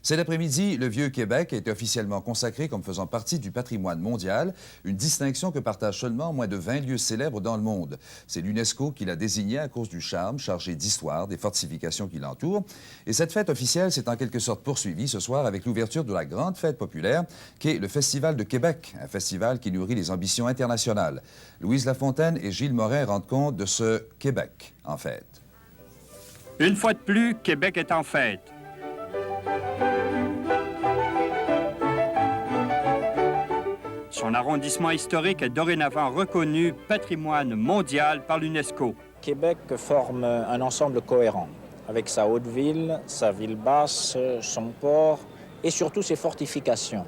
Cet après-midi, le Vieux-Québec est officiellement consacré comme faisant partie du patrimoine mondial, une distinction que partagent seulement moins de 20 lieux célèbres dans le monde. C'est l'UNESCO qui l'a désigné à cause du charme chargé d'histoire des fortifications qui l'entourent. Et cette fête officielle s'est en quelque sorte poursuivie ce soir avec l'ouverture de la grande fête populaire qu'est le Festival de Québec, un festival qui nourrit les ambitions internationales. Louise Lafontaine et Gilles Morin rendent compte de ce Québec en fête. Une fois de plus, Québec est en fête. Son arrondissement historique est dorénavant reconnu patrimoine mondial par l'UNESCO. Québec forme un ensemble cohérent, avec sa haute ville, sa ville basse, son port et surtout ses fortifications.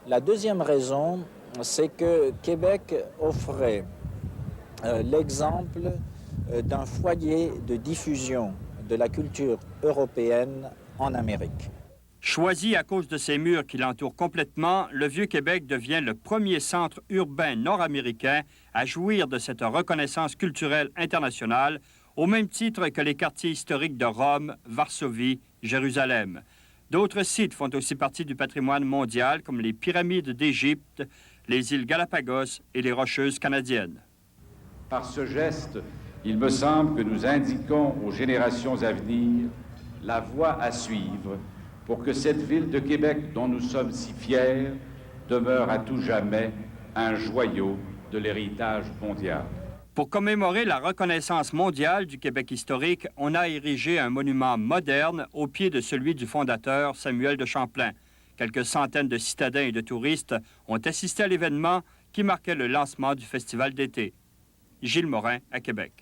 La deuxième raison, c'est que Québec offrait l'exemple d'un foyer de diffusion de la culture européenne en Amérique. Choisi à cause de ses murs qui l'entourent complètement, le Vieux-Québec devient le premier centre urbain nord-américain à jouir de cette reconnaissance culturelle internationale, au même titre que les quartiers historiques de Rome, Varsovie, Jérusalem. D'autres sites font aussi partie du patrimoine mondial, comme les pyramides d'Égypte, les îles Galapagos et les Rocheuses canadiennes. Par ce geste, il me semble que nous indiquons aux générations à venir la voie à suivre pour que cette ville de Québec, dont nous sommes si fiers, demeure à tout jamais un joyau de l'héritage mondial. Pour commémorer la reconnaissance mondiale du Québec historique, on a érigé un monument moderne au pied de celui du fondateur Samuel de Champlain. Quelques centaines de citadins et de touristes ont assisté à l'événement qui marquait le lancement du festival d'été. Gilles Morin à Québec.